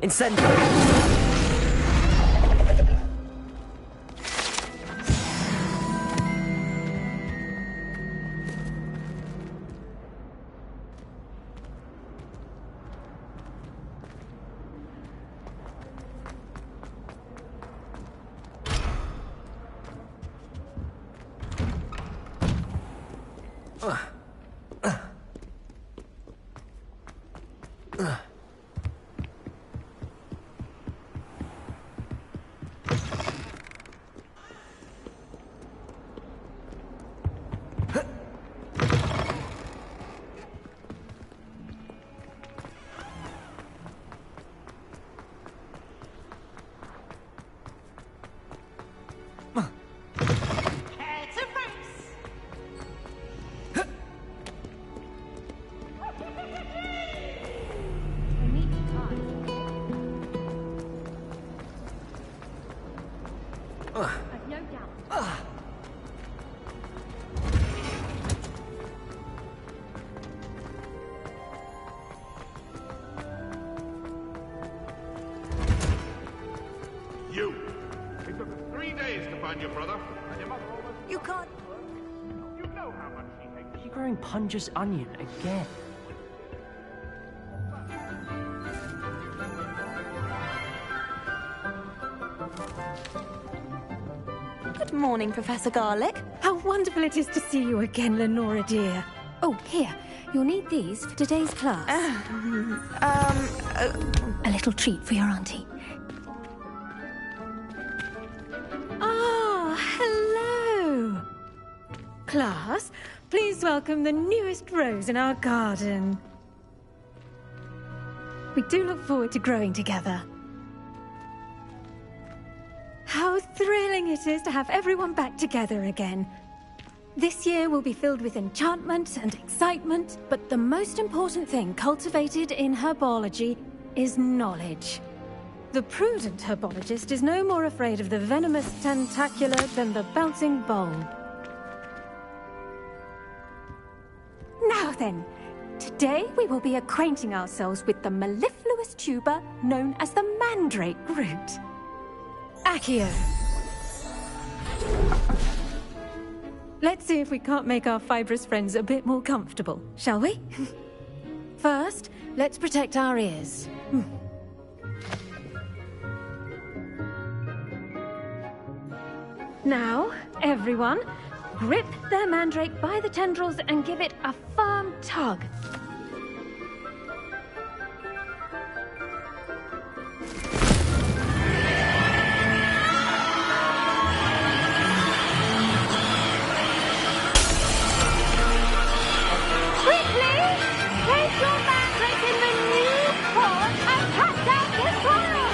Incendio! Punja's onion again. Good morning, Professor Garlic. How wonderful it is to see you again, Lenora dear. Oh, here. You'll need these for today's class. A little treat for your auntie. Ah, hello. Class, please welcome the newest rose in our garden. We do look forward to growing together. How thrilling it is to have everyone back together again. This year will be filled with enchantment and excitement, but the most important thing cultivated in herbology is knowledge. The prudent herbologist is no more afraid of the venomous tentacula than the bouncing bulb. Now then, today we will be acquainting ourselves with the mellifluous tuber known as the mandrake root. Accio. Let's see if we can't make our fibrous friends a bit more comfortable, shall we? First, let's protect our ears. Now, everyone, grip their mandrake by the tendrils and give it a firm tug. Quickly, place your mandrake in the new pot and cut down this wire.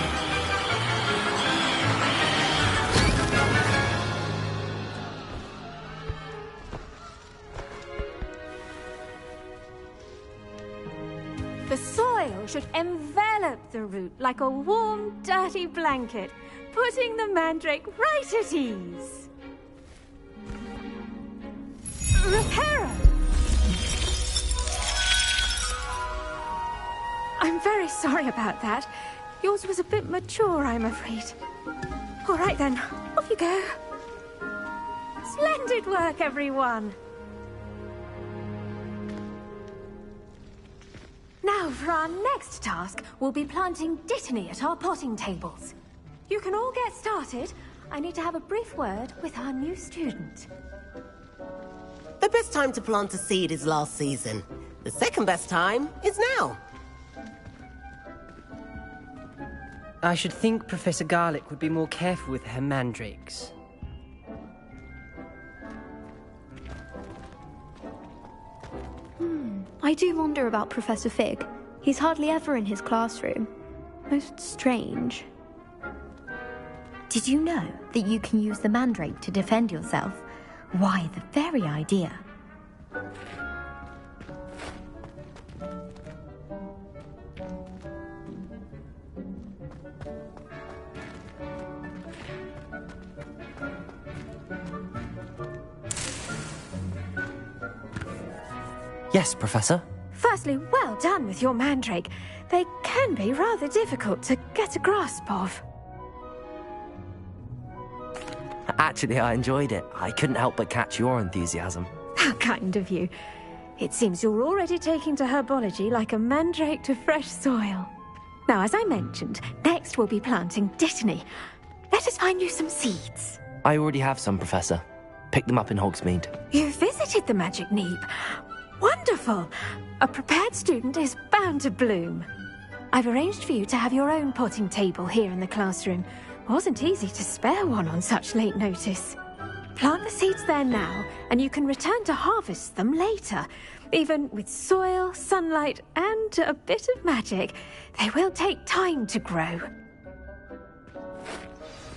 The soil should envelop the root like a warm, dirty blanket, putting the mandrake right at ease. Reparo! I'm very sorry about that. Yours was a bit mature, I'm afraid. All right then, off you go. Splendid work, everyone. Now, for our next task, we'll be planting dittany at our potting tables. You can all get started. I need to have a brief word with our new student. The best time to plant a seed is last season. The second best time is now. I should think Professor Garlic would be more careful with her mandrakes. I do wonder about Professor Fig. He's hardly ever in his classroom. Most strange. Did you know that you can use the mandrake to defend yourself? Why, the very idea. Yes, Professor. Firstly, well done with your mandrake. They can be rather difficult to get a grasp of. Actually, I enjoyed it. I couldn't help but catch your enthusiasm. How kind of you. It seems you're already taking to herbology like a mandrake to fresh soil. Now, as I mentioned, next we'll be planting Dittany. Let us find you some seeds. I already have some, Professor. Picked them up in Hogsmeade. You visited the Magic Neep. Wonderful. A prepared student is bound to bloom. I've arranged for you to have your own potting table here in the classroom. Wasn't easy to spare one on such late notice. Plant the seeds there now, and you can return to harvest them later. Even with soil, sunlight, and a bit of magic, they will take time to grow.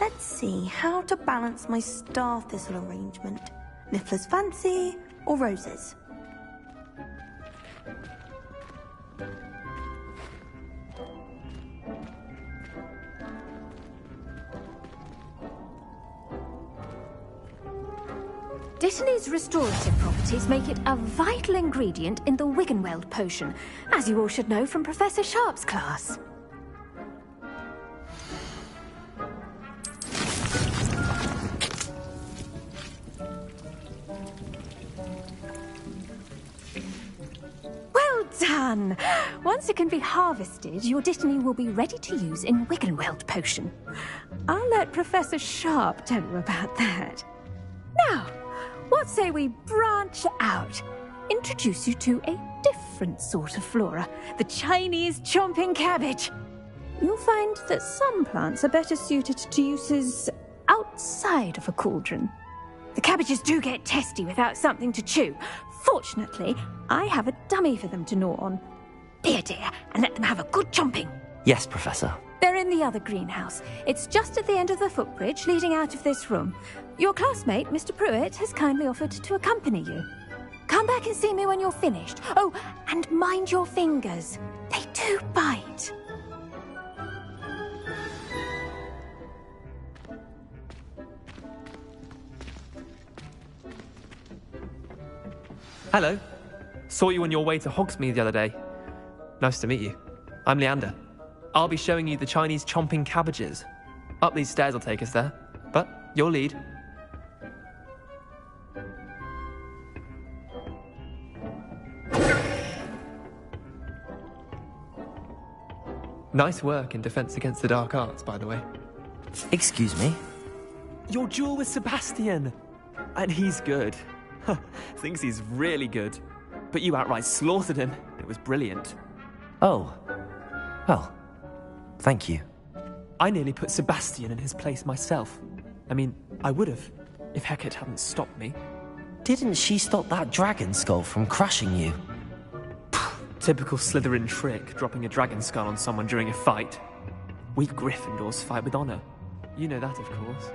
Let's see how to balance my star thistle arrangement. Niffler's fancy or roses? Dittany's restorative properties make it a vital ingredient in the Wiggenweld potion, as you all should know from Professor Sharp's class. Well done! Once it can be harvested, your Dittany will be ready to use in Wiggenweld potion. I'll let Professor Sharp tell you about that. Now, what say we branch out? Introduce you to a different sort of flora, the Chinese chomping cabbage. You'll find that some plants are better suited to uses outside of a cauldron. The cabbages do get testy without something to chew. Fortunately, I have a dummy for them to gnaw on. Be a dear and let them have a good chomping. Yes, Professor. They're in the other greenhouse. It's just at the end of the footbridge leading out of this room. Your classmate, Mr. Pruitt, has kindly offered to accompany you. Come back and see me when you're finished. Oh, and mind your fingers. They do bite. Hello. Saw you on your way to Hogsmeade the other day. Nice to meet you. I'm Leander. I'll be showing you the Chinese chomping cabbages. Up these stairs will take us there, but you'll lead. Nice work in Defense Against the Dark Arts, by the way. Excuse me? Your duel with Sebastian! And he's good. Thinks he's really good. But you outright slaughtered him. It was brilliant. Oh. Well, thank you. I nearly put Sebastian in his place myself. I mean, I would have, if Hecate hadn't stopped me. Didn't she stop that dragon skull from crushing you? Typical Slytherin trick, dropping a dragon skull on someone during a fight. We Gryffindors fight with honor. You know that, of course.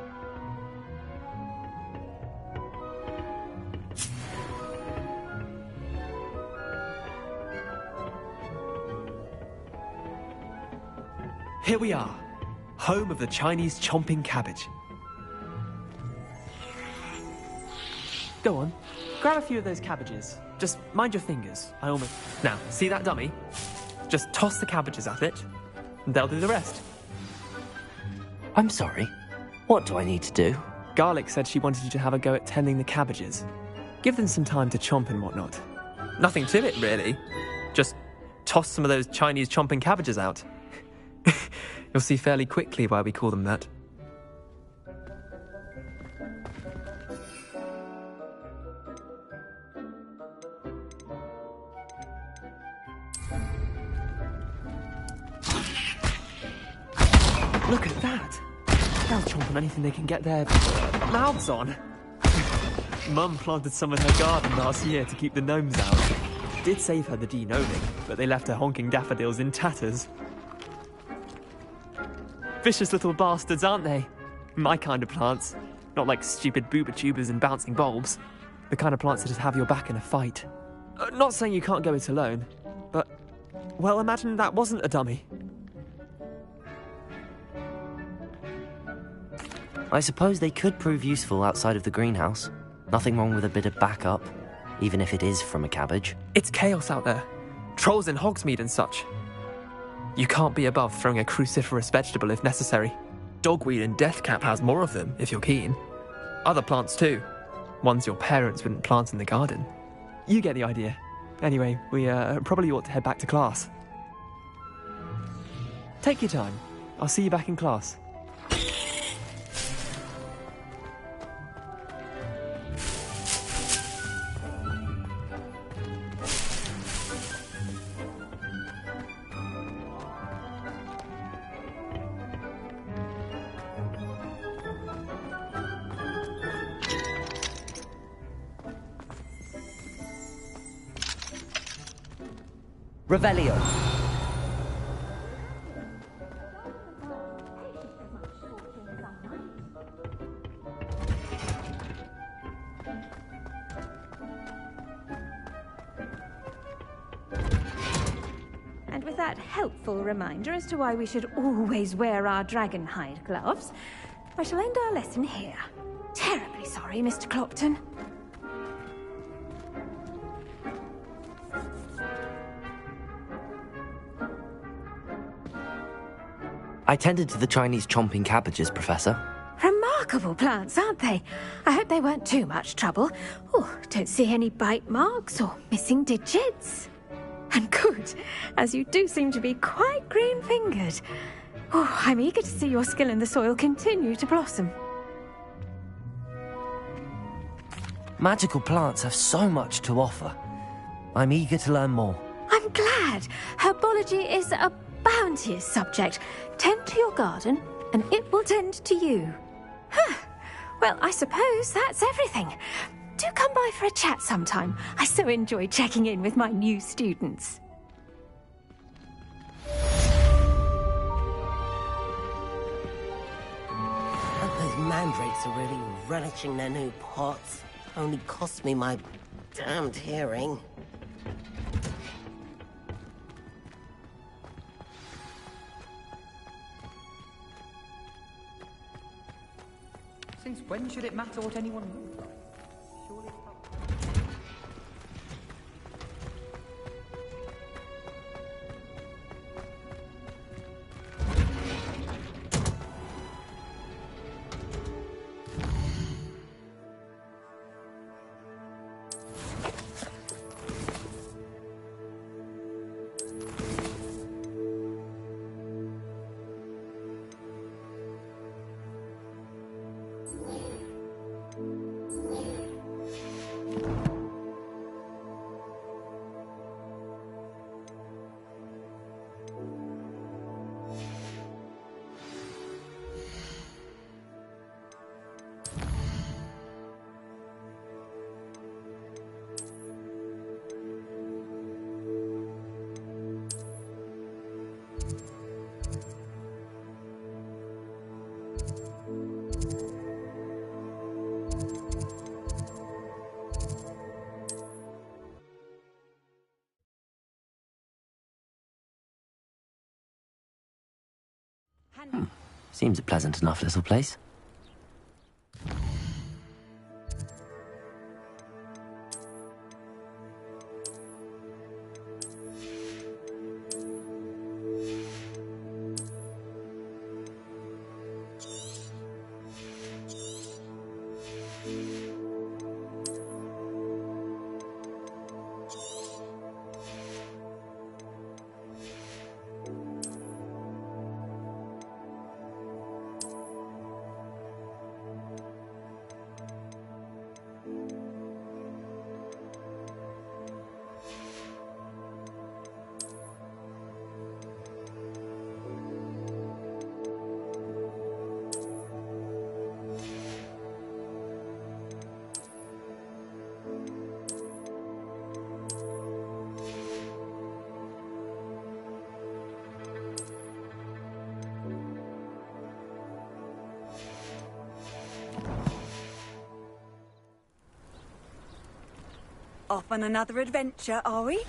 Here we are, home of the Chinese chomping cabbage. Go on, grab a few of those cabbages. Just mind your fingers. Now, see that dummy? Just toss the cabbages at it, and they'll do the rest. I'm sorry. What do I need to do? Garlic said she wanted you to have a go at tending the cabbages. Give them some time to chomp and whatnot. Nothing to it, really. Just toss some of those Chinese chomping cabbages out. You'll see fairly quickly why we call them that. Look at that! They'll chomp on anything they can get their mouths on. Mum planted some in her garden last year to keep the gnomes out. Did save her the de-gnoming, but they left her honking daffodils in tatters. Vicious little bastards, aren't they? My kind of plants. Not like stupid booba tubers and bouncing bulbs. The kind of plants that just have your back in a fight. Not saying you can't go it alone, but... well, imagine that wasn't a dummy. I suppose they could prove useful outside of the greenhouse. Nothing wrong with a bit of backup, even if it is from a cabbage. It's chaos out there. trolls in Hogsmeade and such. You can't be above throwing a cruciferous vegetable if necessary. Dogweed and deathcap has more of them, if you're keen. Other plants too. Ones your parents wouldn't plant in the garden. You get the idea. Anyway, we probably ought to head back to class. Take your time. I'll see you back in class. Revelio. And with that helpful reminder as to why we should always wear our dragon hide gloves, I shall end our lesson here. Terribly sorry, Mr. Clopton. I tended to the Chinese chomping cabbages, Professor. Remarkable plants, aren't they? I hope they weren't too much trouble. Oh, don't see any bite marks or missing digits. And good, as you do seem to be quite green-fingered. Oh, I'm eager to see your skill in the soil continue to blossom. Magical plants have so much to offer. I'm eager to learn more. I'm glad. Herbology is a bounteous subject. Tend to your garden, and it will tend to you. Huh. Well, I suppose that's everything. Do come by for a chat sometime. I so enjoy checking in with my new students. Those mandrakes are really relishing their new pots. Only cost me my damned hearing. Since when should it matter what anyone knows? Surely. Seems a pleasant enough little place. Off on another adventure, are we?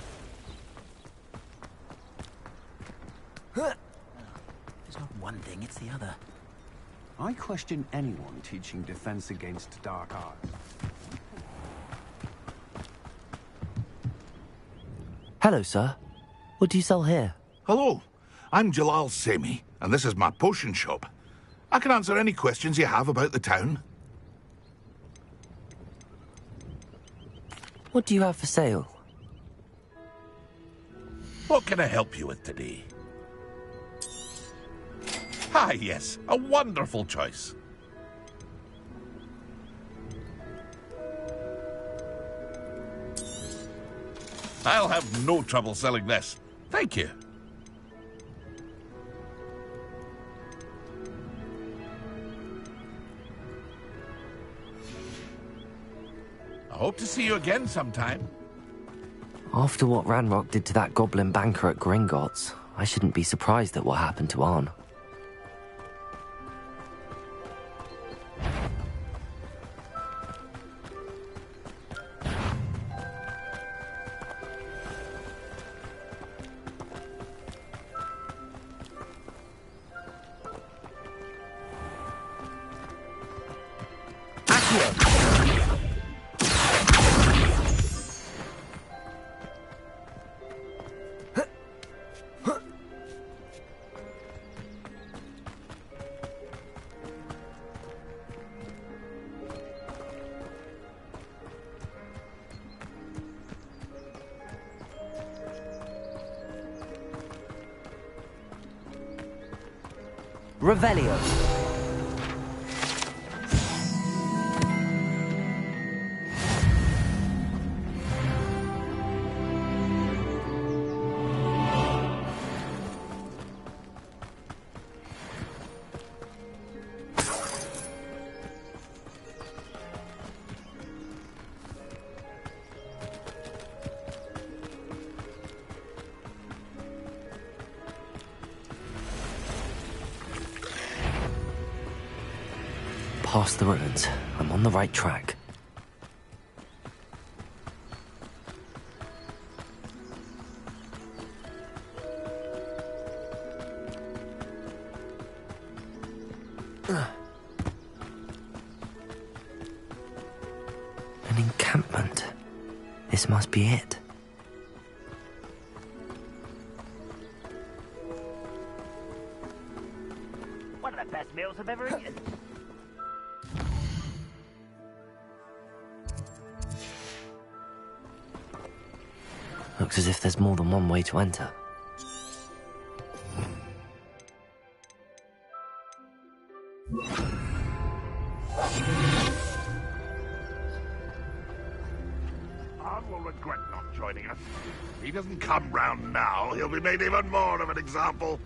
It's not one thing, it's the other. I question anyone teaching defense against dark arts. Hello, sir. What do you sell here? Hello, I'm Jalal Sami, and this is my potion shop. I can answer any questions you have about the town. What do you have for sale? What can I help you with today? Ah, yes, a wonderful choice. I'll have no trouble selling this. Thank you. I hope to see you again sometime. After what Ranrock did to that goblin banker at Gringotts, I shouldn't be surprised at what happened to Arn. Revelio. Past the ruins. I'm on the right track. An encampment. This must be it. One of the best meals I've ever eaten. Looks as if there's more than one way to enter. Arn will regret not joining us. If he doesn't come round now, he'll be made even more of an example.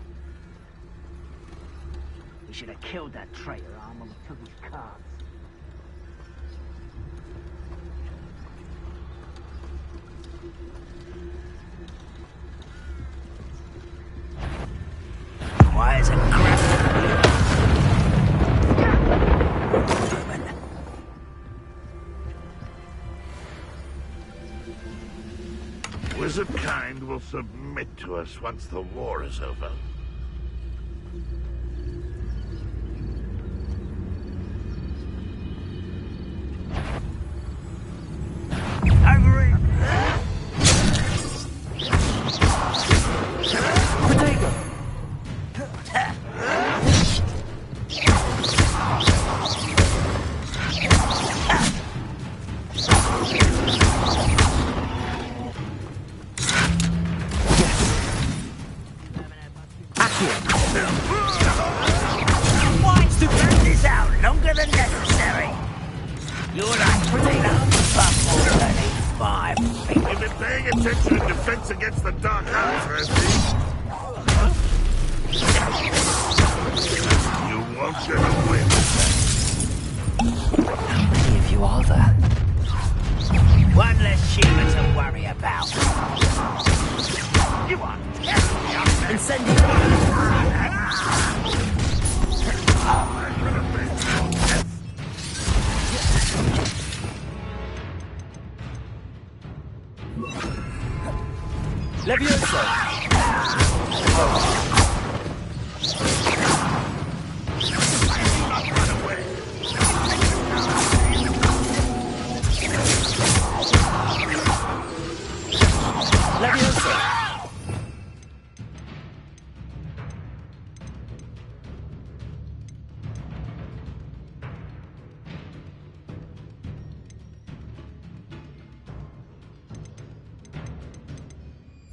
We should have killed that traitor Arn when we took his cards. Why is it crap? Wizard kind will submit to us once the war is over.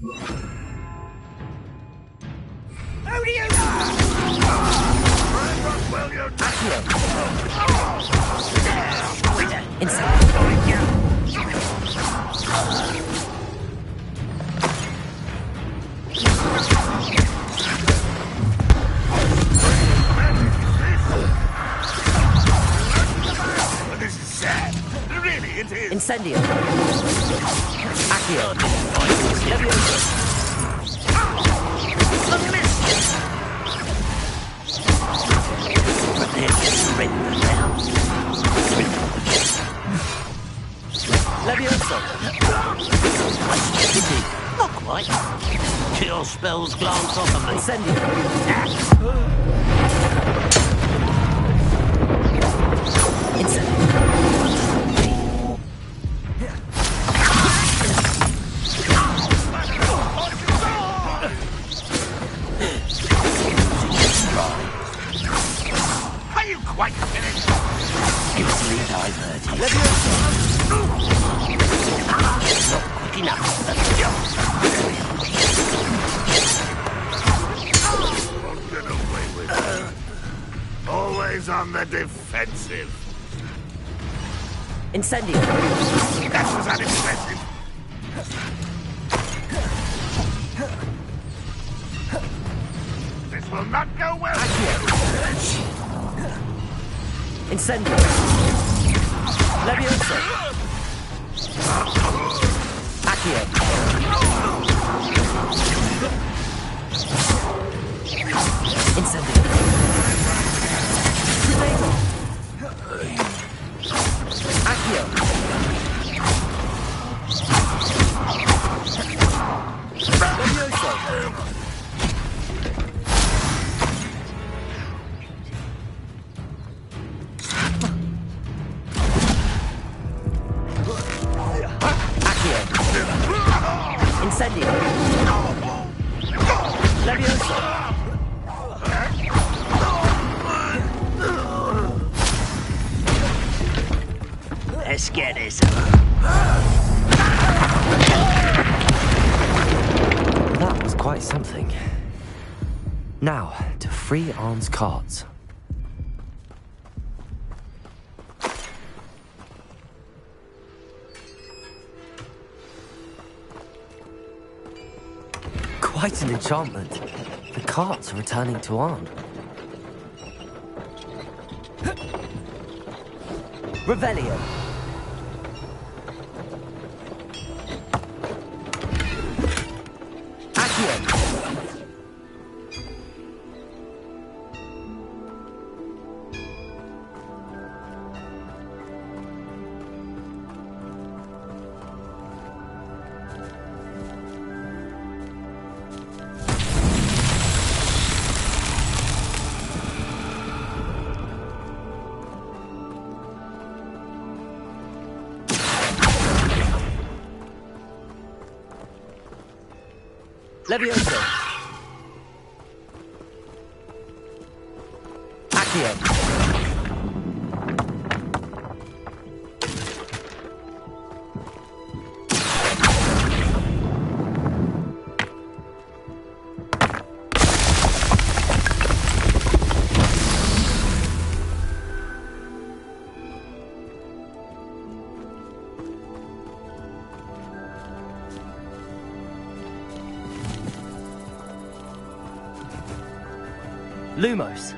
Who do you This is sad. Really, it is. Incendio. Accio. Levioso. Not quite. Cure spells glance off of me. Incendio. Are you quite finished? Easily diverted. Not quick enough. Won't get away with it. Always on the defensive. Incendio. That was unimpressive. This will not go well. Incendio. Levioso. Accio. Incendio. Accio. Levioso. Incendio. Levioso. Let's get this. That was quite something. Now, to free Arn's cards. Quite an enchantment. The carts are returning to Arn. Revelio. Accio. Levioso. Accio. Lumos.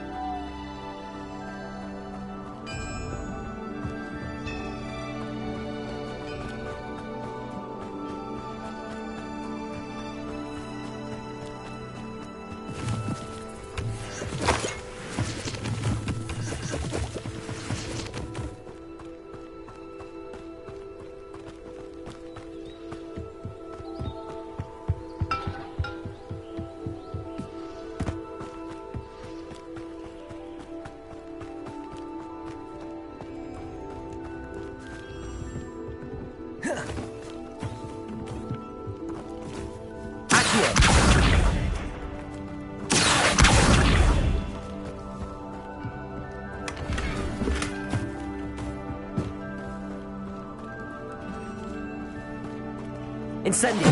Incendio.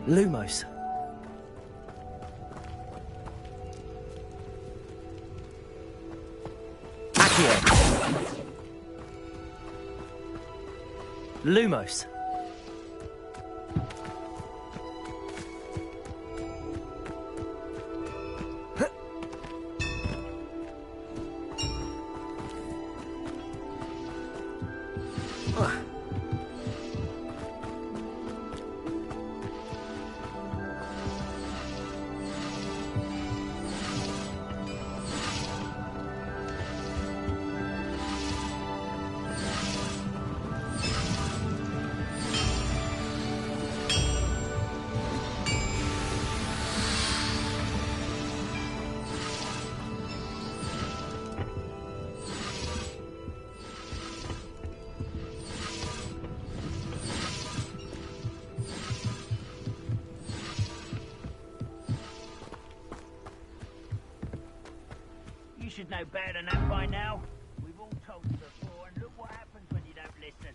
Lumos. Accio. Lumos. You should know better than that by now. We've all told you before, and look what happens when you don't listen.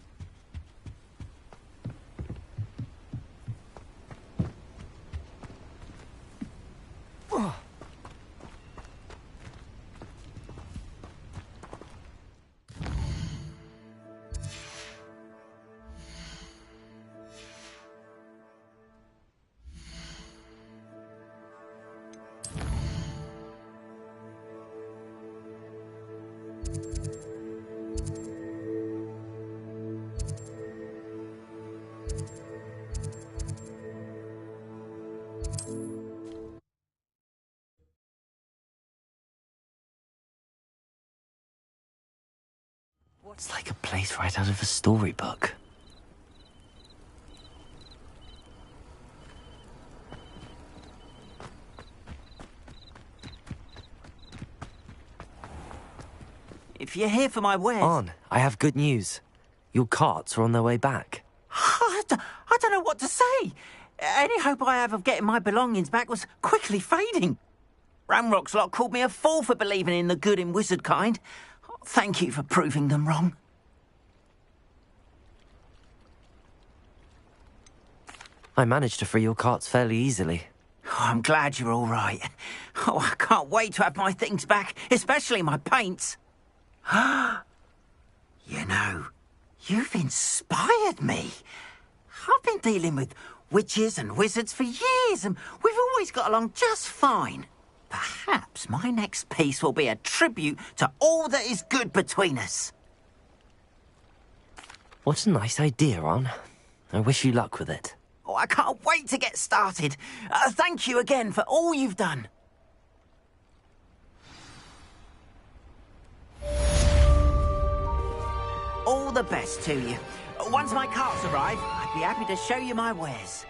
It's like a place right out of a storybook. If you're here for my wares... On, I have good news. Your carts are on their way back. I don't know what to say. Any hope I have of getting my belongings back was quickly fading. Ramrock's lot called me a fool for believing in the good in wizard kind. Thank you for proving them wrong. I managed to free your carts fairly easily. Oh, I'm glad you're all right. Oh, I can't wait to have my things back, especially my paints. You know, you've inspired me. I've been dealing with witches and wizards for years, and we've always got along just fine. Perhaps my next piece will be a tribute to all that is good between us. What a nice idea, Ron. I wish you luck with it. Oh, I can't wait to get started. Thank you again for all you've done. All the best to you. Once my carts arrive, I'd be happy to show you my wares.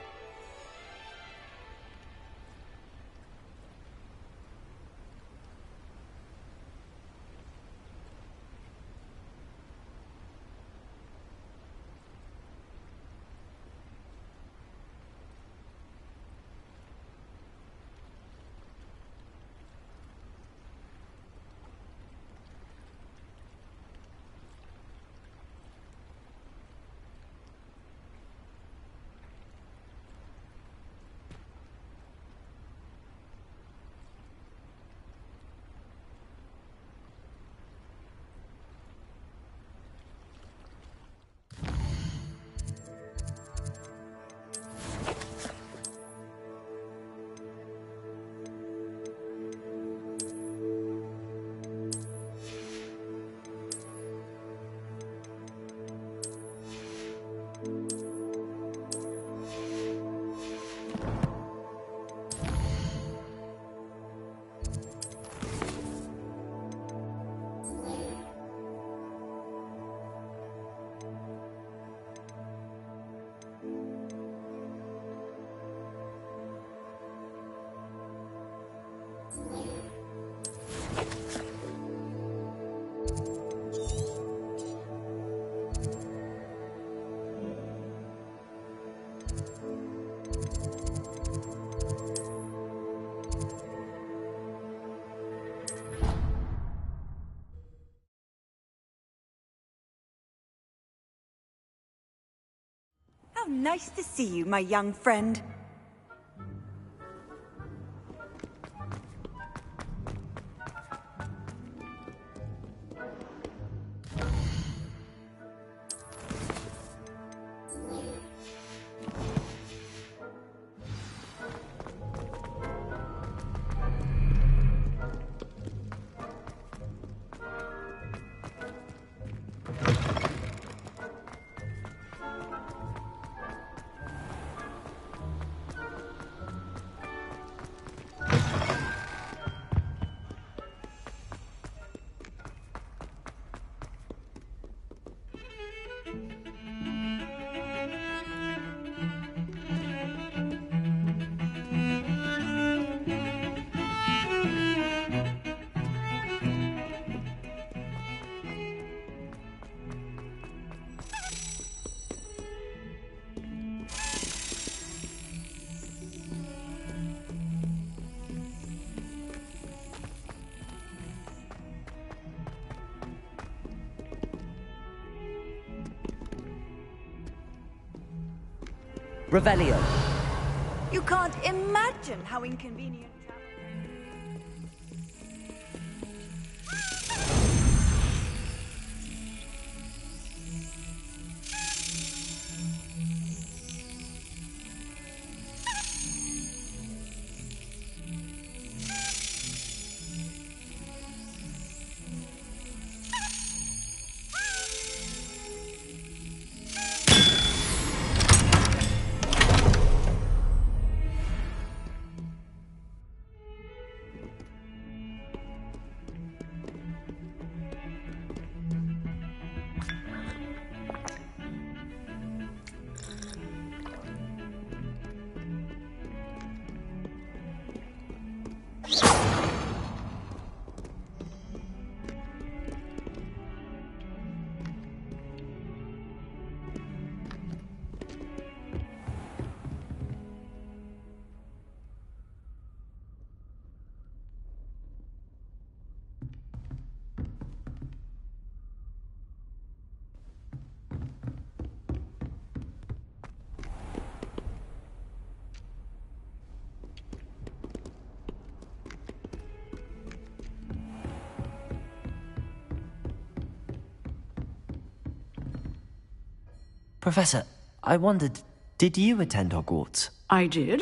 How nice to see you, my young friend. Revelio. You can't imagine how inconvenient. Professor, I wondered, did you attend Hogwarts? I did.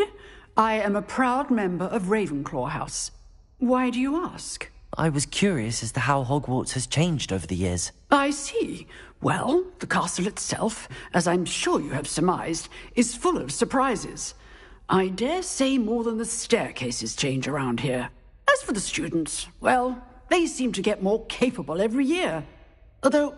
I am a proud member of Ravenclaw House. Why do you ask? I was curious as to how Hogwarts has changed over the years. I see. Well, the castle itself, as I'm sure you have surmised, is full of surprises. I dare say more than the staircases change around here. As for the students, well, they seem to get more capable every year. Although,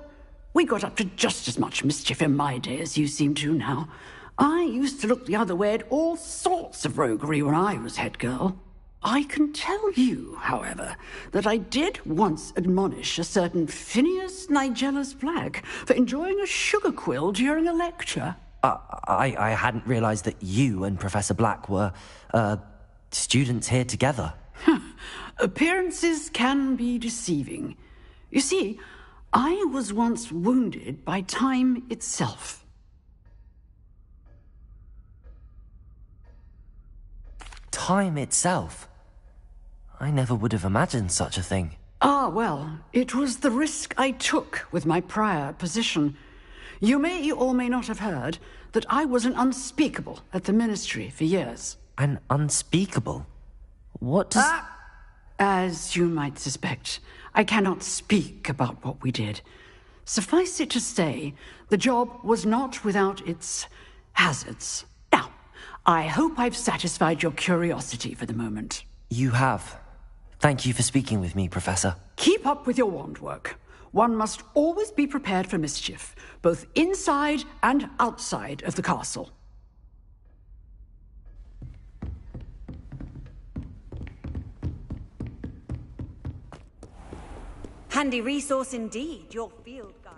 we got up to just as much mischief in my day as you seem to now. I used to look the other way at all sorts of roguery when I was head girl. I can tell you, however, that I did once admonish a certain Phineas Nigellus Black for enjoying a sugar quill during a lecture. I hadn't realized that you and Professor Black were, students here together. Appearances can be deceiving. You see, I was once wounded by time itself. Time itself? I never would have imagined such a thing. Ah, well, it was the risk I took with my prior position. You may or may not have heard that I was an unspeakable at the Ministry for years. An unspeakable? What does... As you might suspect, I cannot speak about what we did. Suffice it to say, the job was not without its hazards. Now, I hope I've satisfied your curiosity for the moment. You have. Thank you for speaking with me, Professor. Keep up with your wand work. One must always be prepared for mischief, both inside and outside of the castle. Handy resource indeed, your field guide.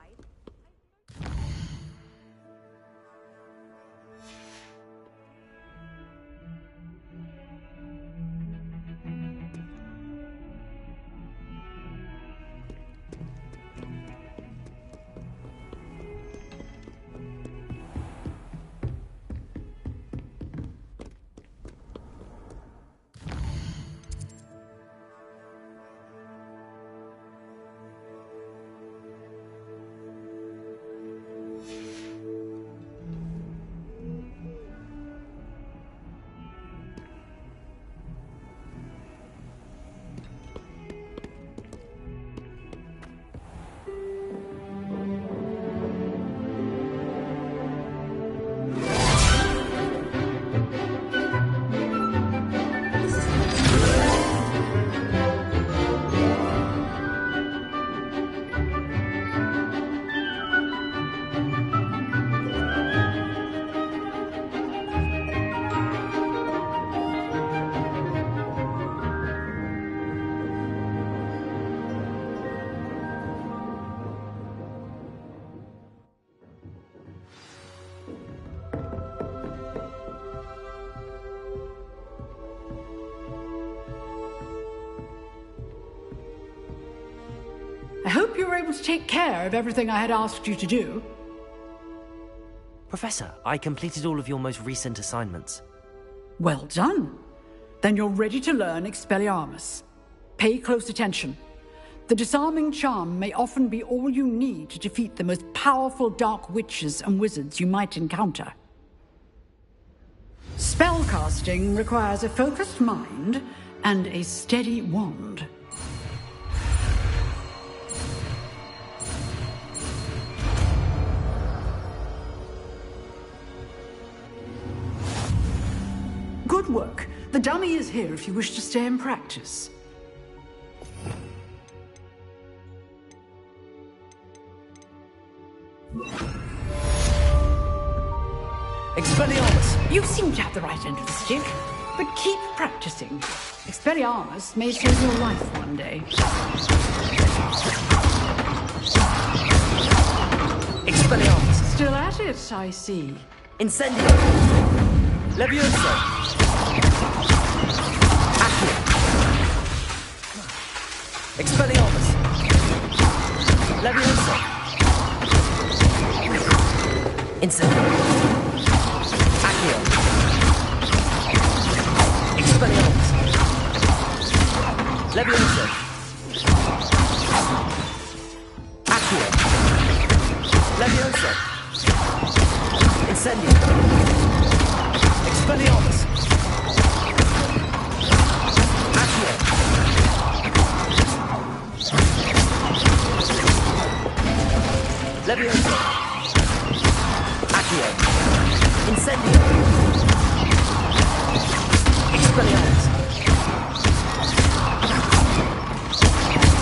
I hope you were able to take care of everything I had asked you to do. Professor, I completed all of your most recent assignments. Well done. Then you're ready to learn Expelliarmus. Pay close attention. The disarming charm may often be all you need to defeat the most powerful dark witches and wizards you might encounter. Spellcasting requires a focused mind and a steady wand. Good work. The dummy is here if you wish to stay and practice. Expelliarmus! You seem to have the right end of the stick, but keep practicing. Expelliarmus may save your life one day. Expelliarmus! Still at it, I see. Incendio! Levioso! Accio! Expelliarmus! Levioso! Incendio! Accio! Expelliarmus! Levioso! Accio! Levioso! Incendio! Expelliarmus! Accio! Levioso! Accio! Incendio! Expelliarmus!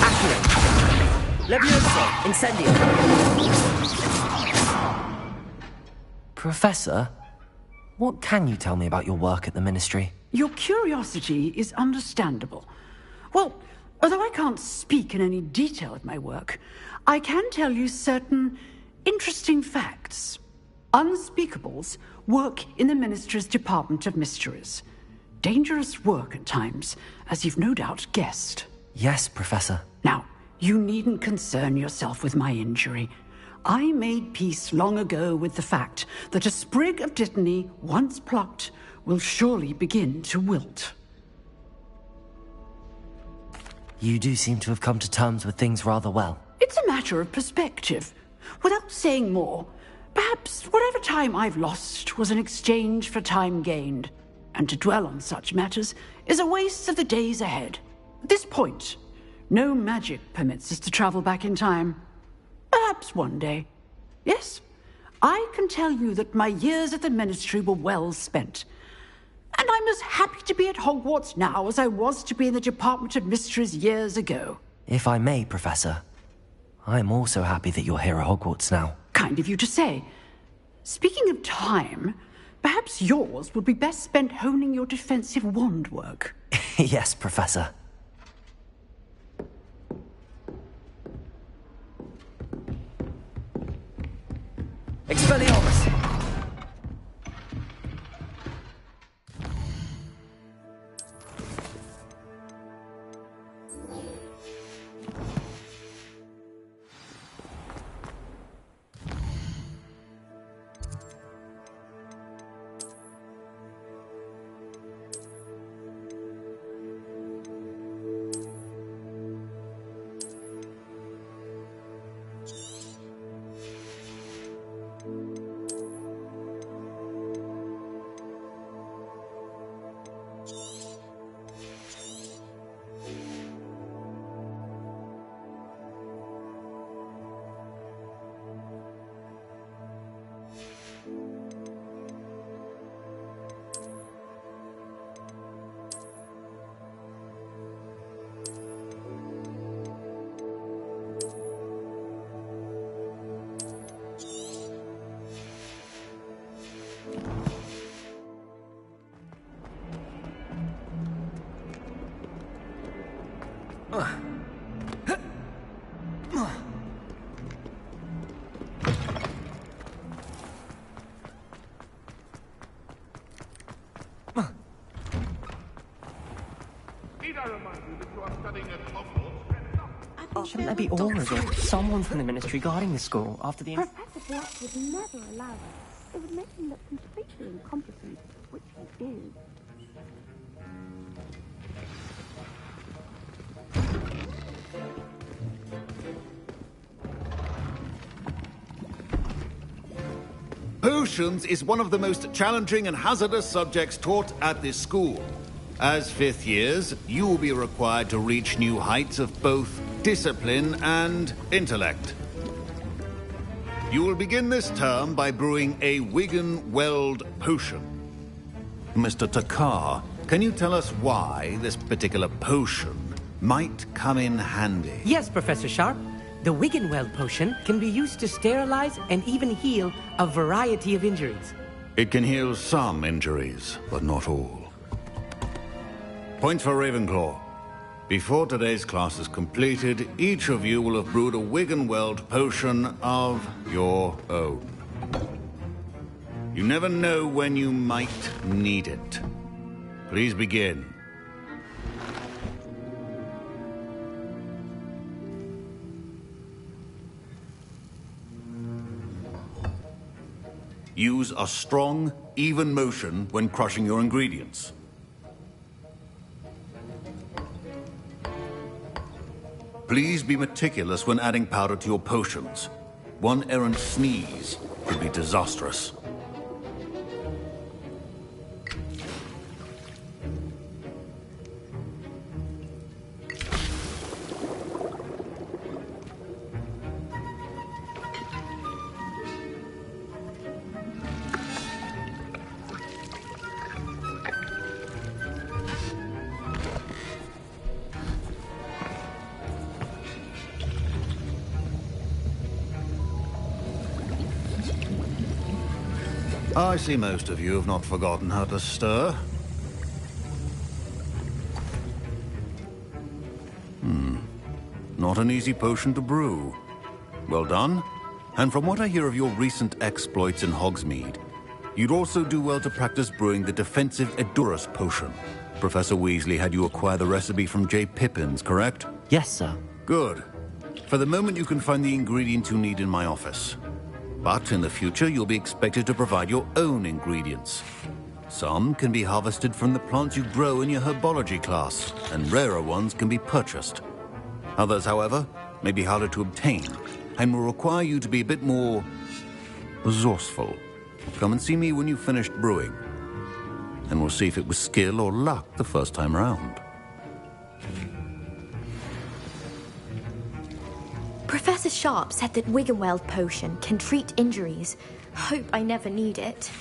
Accio! Levioso! Incendio! Professor? What can you tell me about your work at the Ministry? Your curiosity is understandable. Well, although I can't speak in any detail of my work, I can tell you certain interesting facts. Unspeakables work in the Ministry's Department of Mysteries. Dangerous work at times, as you've no doubt guessed. Yes, Professor. Now, you needn't concern yourself with my injury. I made peace long ago with the fact that a sprig of dittany, once plucked, will surely begin to wilt. You do seem to have come to terms with things rather well. It's a matter of perspective. Without saying more, perhaps whatever time I've lost was an exchange for time gained, and to dwell on such matters is a waste of the days ahead. At this point, no magic permits us to travel back in time. Perhaps one day. Yes, I can tell you that my years at the Ministry were well spent. And I'm as happy to be at Hogwarts now as I was to be in the Department of Mysteries years ago. If I may, Professor, I'm also happy that you're here at Hogwarts now. Kind of you to say. Speaking of time, perhaps yours would be best spent honing your defensive wand work. Yes, Professor. Expelliarmus! Shouldn't there be orders or someone from the Ministry guarding the school after the... Professor Black would never allow that. It would make him look completely incompetent, which he is. Potions is one of the most challenging and hazardous subjects taught at this school. As fifth years, you will be required to reach new heights of both discipline and intellect. You will begin this term by brewing a Wiggenweld potion. Mr. Takar, can you tell us why this particular potion might come in handy? Yes, Professor Sharp. The Wiggenweld potion can be used to sterilize and even heal a variety of injuries. It can heal some injuries, but not all. Point for Ravenclaw. Before today's class is completed, each of you will have brewed a Wiggenweld potion of your own. You never know when you might need it. Please begin. Use a strong, even motion when crushing your ingredients. Please be meticulous when adding powder to your potions. One errant sneeze could be disastrous. I see most of you have not forgotten how to stir. Not an easy potion to brew. Well done. And from what I hear of your recent exploits in Hogsmeade, you'd also do well to practice brewing the defensive Edurus potion. Professor Weasley had you acquire the recipe from J. Pippins, correct? Yes, sir. Good. For the moment, you can find the ingredients you need in my office. But in the future, you'll be expected to provide your own ingredients. Some can be harvested from the plants you grow in your herbology class, and rarer ones can be purchased. Others, however, may be harder to obtain, and will require you to be a bit more resourceful. Come and see me when you've finished brewing, and we'll see if it was skill or luck the first time round. Professor Sharp said that Wiggenweld potion can treat injuries. Hope I never need it.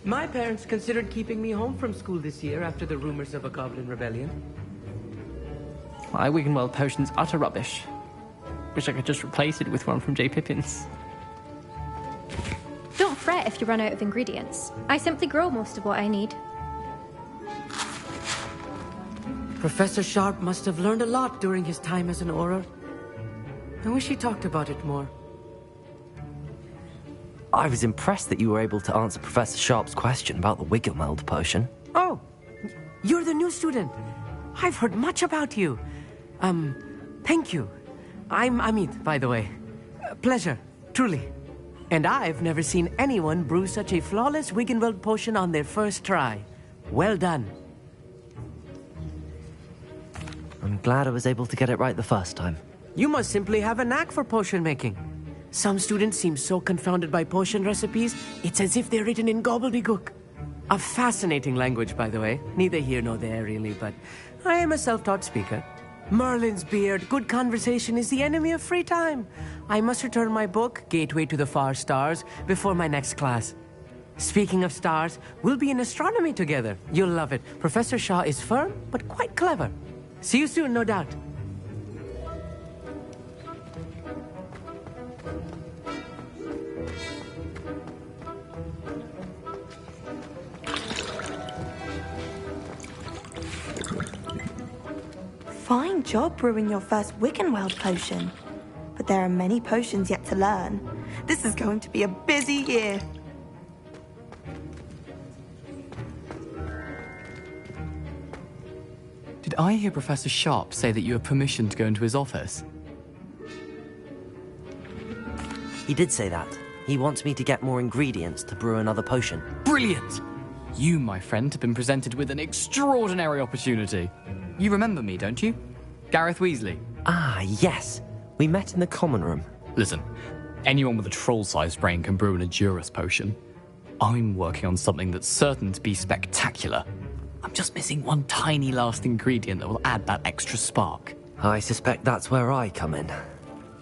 My parents considered keeping me home from school this year after the rumors of a goblin rebellion. My Wiggenweld potion's utter rubbish. Wish I could just replace it with one from J. Pippins. Don't fret if you run out of ingredients. I simply grow most of what I need. Professor Sharp must have learned a lot during his time as an Auror. I wish he talked about it more. I was impressed that you were able to answer Professor Sharp's question about the Wiggenweld potion. Oh, you're the new student. I've heard much about you. Thank you. I'm Amit, by the way. Pleasure, truly. And I've never seen anyone brew such a flawless Wiggenweld potion on their first try. Well done. I'm glad I was able to get it right the first time. You must simply have a knack for potion making. Some students seem so confounded by potion recipes, it's as if they're written in gobbledygook. A fascinating language, by the way. Neither here nor there, really, but I am a self-taught speaker. Merlin's beard, good conversation is the enemy of free time. I must return my book, Gateway to the Far Stars, before my next class. Speaking of stars, we'll be in astronomy together. You'll love it. Professor Shaw is firm, but quite clever. See you soon, no doubt. Fine job brewing your first Wiggenweld potion. But there are many potions yet to learn. This is going to be a busy year. Did I hear Professor Sharp say that you have permission to go into his office? He did say that. He wants me to get more ingredients to brew another potion. Brilliant! You, my friend, have been presented with an extraordinary opportunity. You remember me, don't you? Gareth Weasley. Ah, yes. We met in the common room. Listen, anyone with a troll-sized brain can brew an Edurus potion. I'm working on something that's certain to be spectacular. I'm just missing one tiny last ingredient that will add that extra spark. I suspect that's where I come in.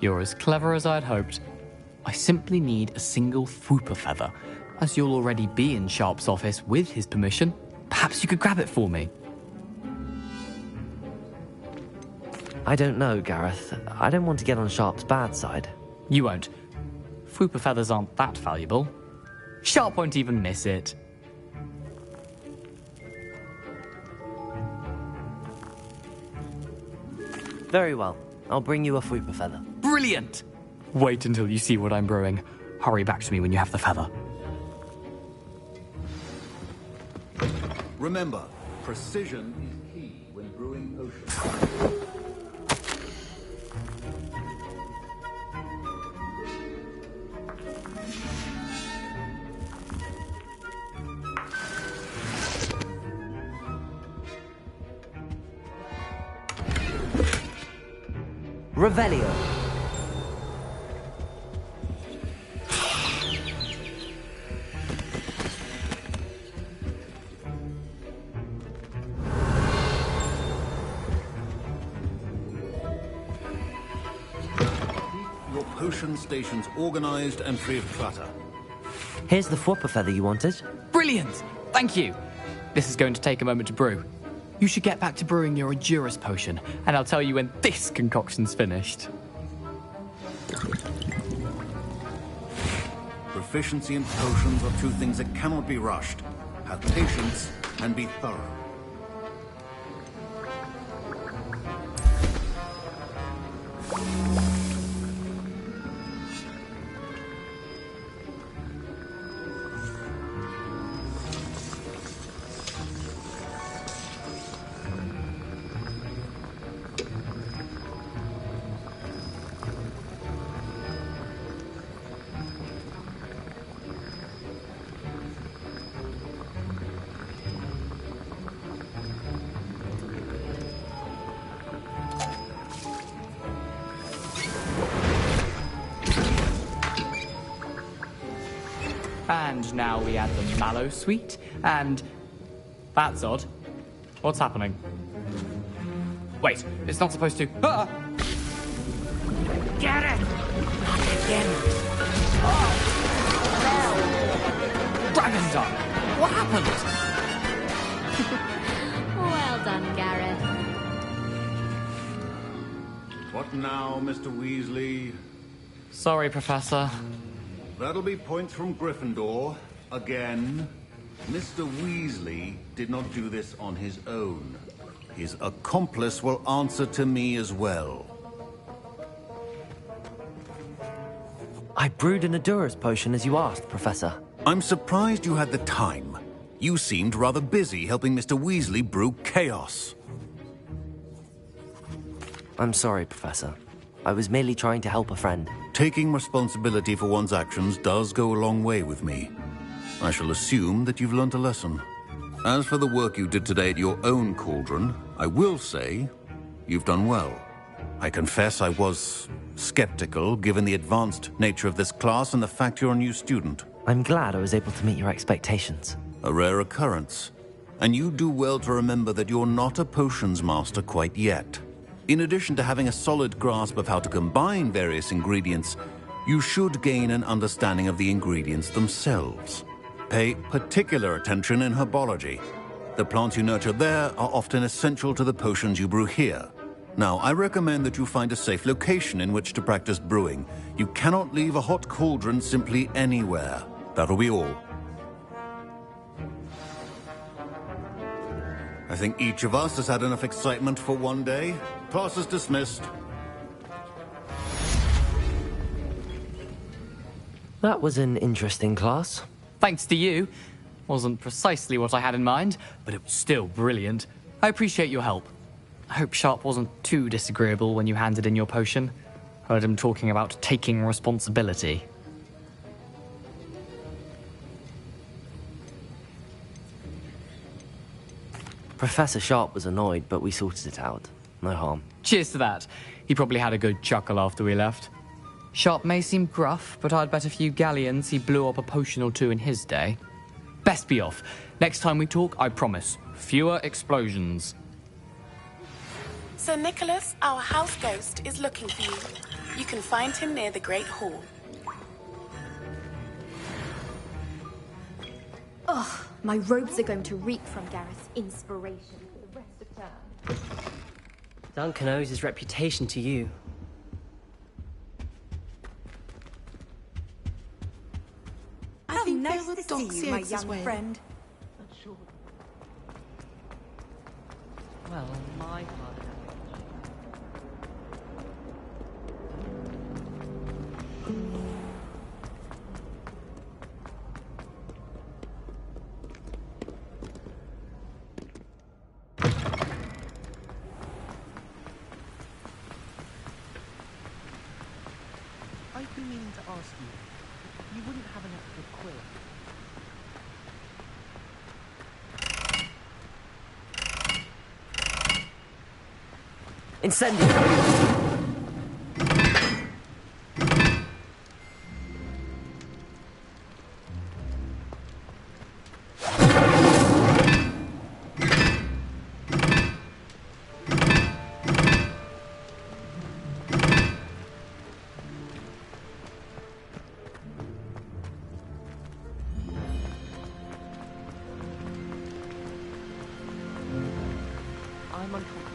You're as clever as I'd hoped. I simply need a single Fwooper feather. As you'll already be in Sharp's office with his permission, perhaps you could grab it for me. I don't know, Gareth. I don't want to get on Sharp's bad side. You won't. Fwooper feathers aren't that valuable. Sharp won't even miss it. Very well. I'll bring you a Fwooper feather. Brilliant! Wait until you see what I'm brewing. Hurry back to me when you have the feather. Remember, precision is key when brewing potions. Revelio. Your potion stations organized and free of clutter. Here's the Fwooper feather you wanted. Brilliant! Thank you. This is going to take a moment to brew. You should get back to brewing your Edurus potion, and I'll tell you when this concoction's finished. Proficiency in potions are two things that cannot be rushed. Have patience and be thorough. And now we add the mallow sweet, and... That's odd. What's happening? Wait, it's not supposed to... Ah! Get it! Again. Dragon Duck! What happened? Well done, Gareth. What now, Mr. Weasley? Sorry, Professor. That'll be points from Gryffindor. Again. Mr. Weasley did not do this on his own. His accomplice will answer to me as well. I brewed an Edurus potion as you asked, Professor. I'm surprised you had the time. You seemed rather busy helping Mr. Weasley brew chaos. I'm sorry, Professor. I was merely trying to help a friend. Taking responsibility for one's actions does go a long way with me. I shall assume that you've learnt a lesson. As for the work you did today at your own cauldron, I will say you've done well. I confess I was skeptical, given the advanced nature of this class and the fact you're a new student. I'm glad I was able to meet your expectations. A rare occurrence. And you do well to remember that you're not a potions master quite yet. In addition to having a solid grasp of how to combine various ingredients, you should gain an understanding of the ingredients themselves. Pay particular attention in herbology. The plants you nurture there are often essential to the potions you brew here. Now, I recommend that you find a safe location in which to practice brewing. You cannot leave a hot cauldron simply anywhere. That'll be all. I think each of us has had enough excitement for one day. Class is dismissed. That was an interesting class. Thanks to you. Wasn't precisely what I had in mind, but it was still brilliant. I appreciate your help. I hope Sharp wasn't too disagreeable when you handed in your potion. Heard him talking about taking responsibility. Professor Sharp was annoyed, but we sorted it out. No harm. Cheers to that. He probably had a good chuckle after we left. Sharp may seem gruff, but I'd bet a few galleons he blew up a potion or two in his day. Best be off. Next time we talk, I promise, fewer explosions. Sir Nicholas, our house ghost, is looking for you. You can find him near the Great Hall. Ugh, my robes are going to reek from Gareth's inspiration for the rest of term. Duncan owes his reputation to you. I think nice to see you, my young friend. Well, my father. I've been meaning to ask you, if you wouldn't have an extra quill. Incendio! I'm uncomfortable.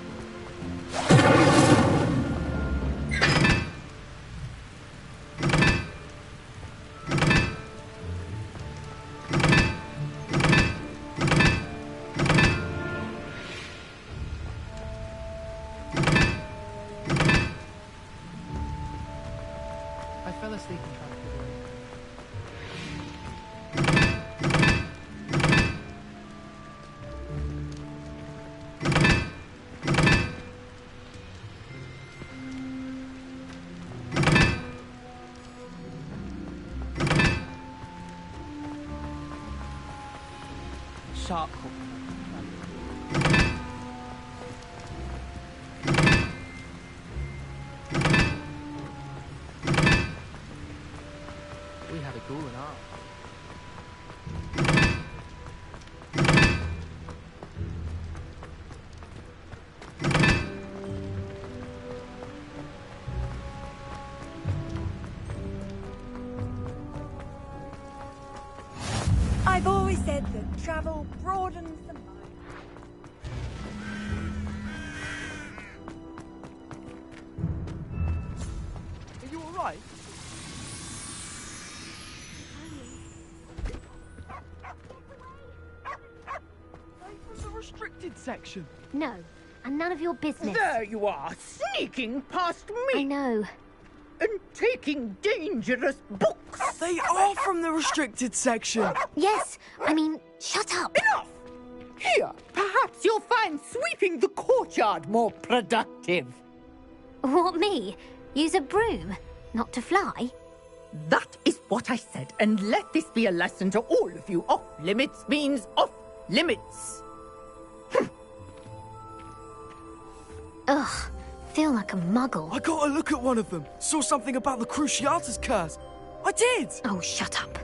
I fell asleep and tried to figure it. Sharp hook. We had a cool and art. I've always said that travel broadens the mind. Are you alright? From the restricted section. No, and none of your business. There you are, sneaking past me. I know. And taking dangerous books. They are from the restricted section. Yes, I mean, shut up. Enough! Here, perhaps you'll find sweeping the courtyard more productive. What, me? Use a broom? Not to fly? That is what I said, and let this be a lesson to all of you. Off limits means off limits. Ugh, feel like a muggle. I got a look at one of them. Saw something about the Cruciatus curse. I did! Oh, shut up.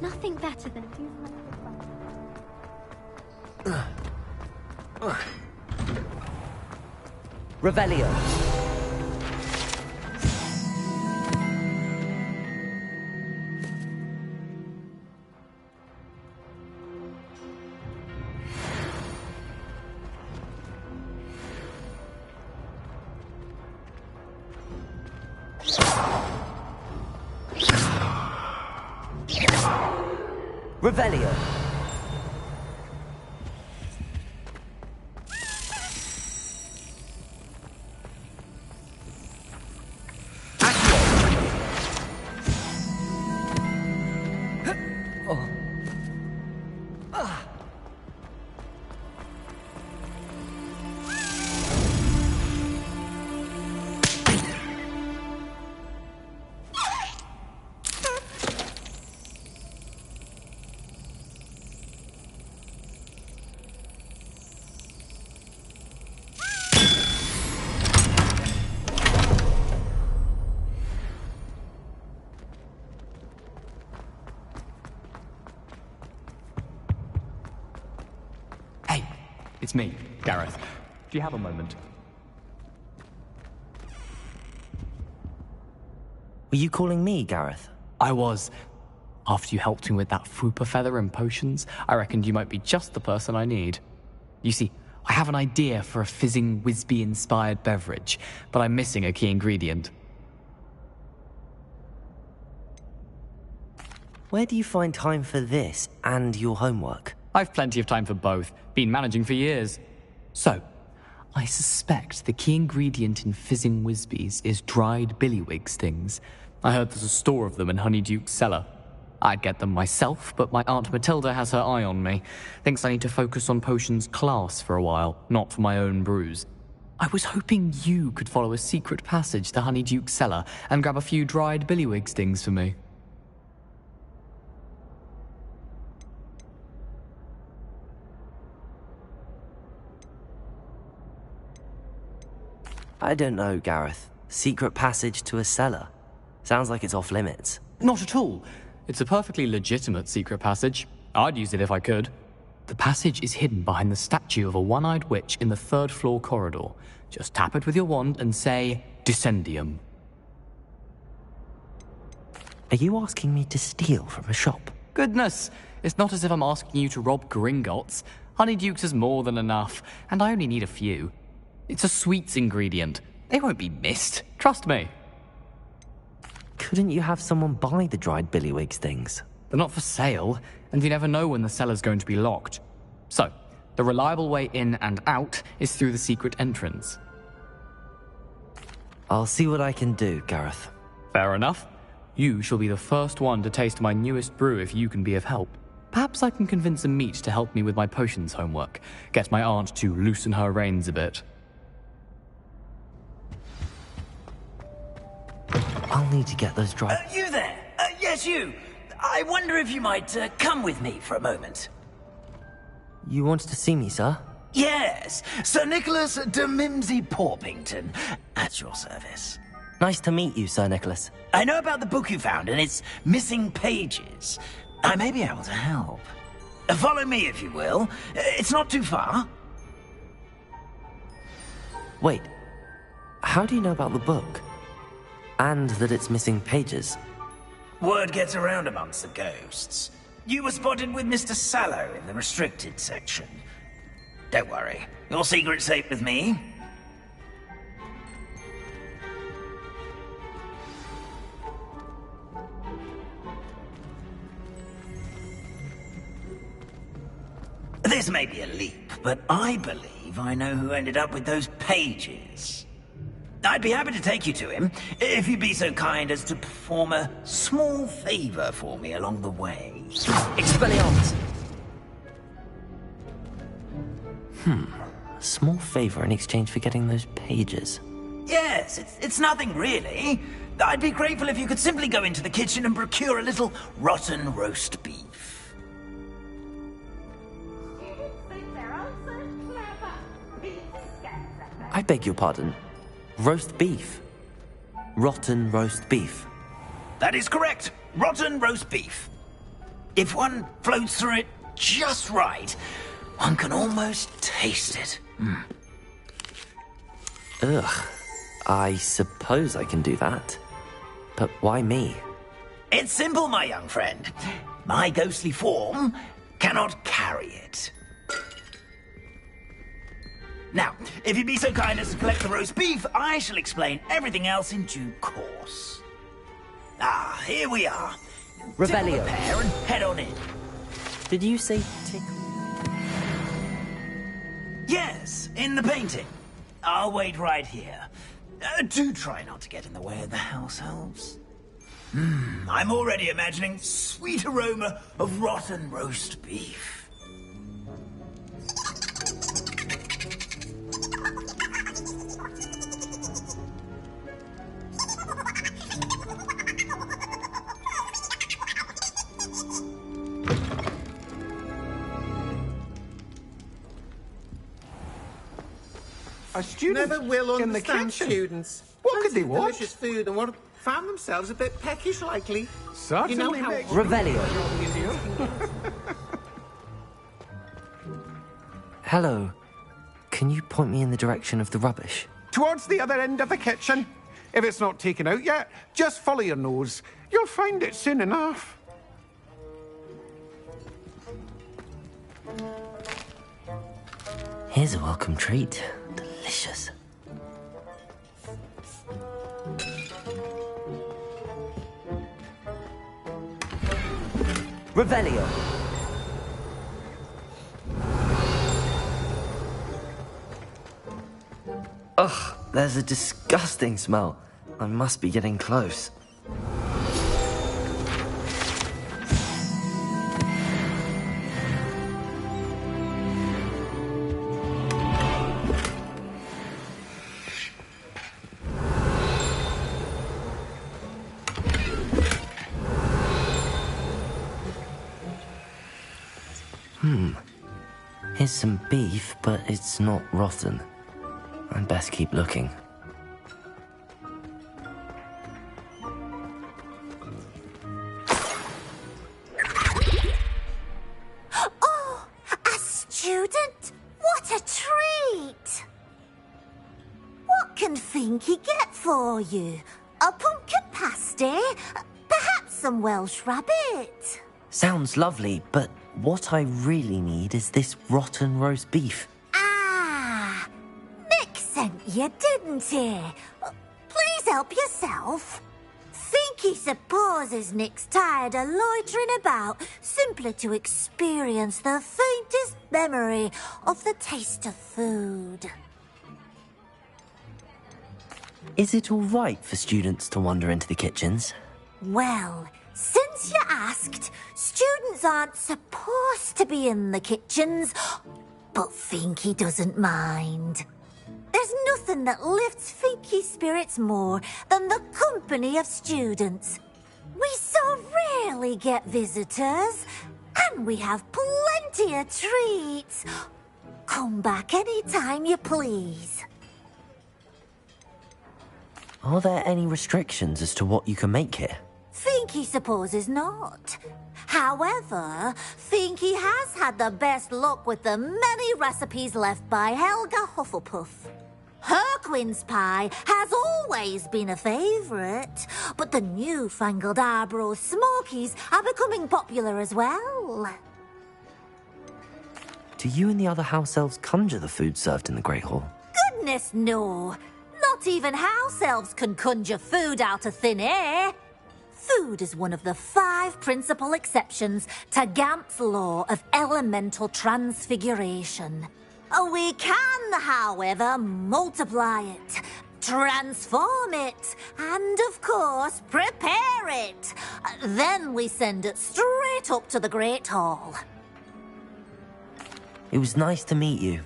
Nothing better than 200 Revelio. Revelio. It's me, Gareth. Do you have a moment? Were you calling me, Gareth? I was. After you helped me with that Fupa feather and potions, I reckoned you might be just the person I need. You see, I have an idea for a fizzing Whizbee-inspired beverage, but I'm missing a key ingredient. Where do you find time for this and your homework? I've plenty of time for both. Been managing for years. So, I suspect the key ingredient in fizzing Whizbees is dried billywig stings. I heard there's a store of them in Honeyduke's cellar. I'd get them myself, but my Aunt Matilda has her eye on me. Thinks I need to focus on potions class for a while, not for my own brews. I was hoping you could follow a secret passage to Honeyduke's cellar and grab a few dried billywig stings for me. I don't know, Gareth. Secret passage to a cellar. Sounds like it's off limits. Not at all. It's a perfectly legitimate secret passage. I'd use it if I could. The passage is hidden behind the statue of a one-eyed witch in the third-floor corridor. Just tap it with your wand and say, Descendium. Are you asking me to steal from a shop? Goodness, it's not as if I'm asking you to rob Gringotts. Honeyduke's is more than enough, and I only need a few. It's a sweets ingredient. They won't be missed. Trust me. Couldn't you have someone buy the dried billywig things? They're not for sale, and you never know when the cellar's going to be locked. So, the reliable way in and out is through the secret entrance. I'll see what I can do, Gareth. Fair enough. You shall be the first one to taste my newest brew if you can be of help. Perhaps I can convince a meat to help me with my potions homework. Get my aunt to loosen her reins a bit. I'll need to get those dried... You there! Yes, you! I wonder if you might come with me for a moment. You wanted to see me, sir? Yes, Sir Nicholas de Mimsy Porpington, at your service. Nice to meet you, Sir Nicholas. I know about the book you found and its missing pages. I may be able to help. Follow me, if you will. It's not too far. Wait. How do you know about the book? And that it's missing pages? Word gets around amongst the ghosts. You were spotted with Mr. Sallow in the restricted section. Don't worry. Your secret's safe with me. This may be a leap, but I believe I know who ended up with those pages. I'd be happy to take you to him, if you'd be so kind as to perform a small favor for me along the way. Expelliarmus! A small favor in exchange for getting those pages. Yes, it's nothing really. I'd be grateful if you could simply go into the kitchen and procure a little rotten roast beef. I beg your pardon. Roast beef. Rotten roast beef. That is correct. Rotten roast beef. If one floats through it just right, one can almost taste it. Ugh. I suppose I can do that. But why me? It's simple, my young friend. My ghostly form cannot carry it. Now, if you'd be so kind as to collect the roast beef, I shall explain everything else in due course. Ah, here we are. Revelio. Prepare and head on in. Did you say tickle? Yes, in the painting. I'll wait right here. Do try not to get in the way of the house elves. I'm already imagining sweet aroma of rotten roast beef. A student Never will in the understand kitchen. students. What could they Fancy want? delicious food and found themselves a bit peckish likely. Certainly You know how makes Revelio. Hello. Can you point me in the direction of the rubbish? Towards the other end of the kitchen. If it's not taken out yet, just follow your nose. You'll find it soon enough. Here's a welcome treat. Delicious. Revelio. Ugh, there's a disgusting smell. I must be getting close. Here's some beef, but it's not rotten. I'd best keep looking. Oh, a student? What a treat! What can Finky get for you? A pumpkin pasty? Perhaps some Welsh rabbit? Sounds lovely, but what I really need is this rotten roast beef. Ah, Nick sent you, didn't he? Please help yourself. Finky supposes Nick's tired of loitering about simply to experience the faintest memory of the taste of food. Is it all right for students to wander into the kitchens? Well, since you asked, students aren't supposed to be in the kitchens, but Finky doesn't mind. There's nothing that lifts Finky's spirits more than the company of students. We so rarely get visitors, and we have plenty of treats. Come back any time you please. Are there any restrictions as to what you can make here? Finky supposes not. However, Finky has had the best luck with the many recipes left by Helga Hufflepuff. Her quince pie has always been a favourite, but the newfangled Arborough Smokies are becoming popular as well. Do you and the other house elves conjure the food served in the Great Hall? Goodness no! Not even house elves can conjure food out of thin air. Food is one of the 5 principal exceptions to Gamp's law of elemental transfiguration. We can, however, multiply it, transform it, and, of course, prepare it. Then we send it straight up to the Great Hall. It was nice to meet you.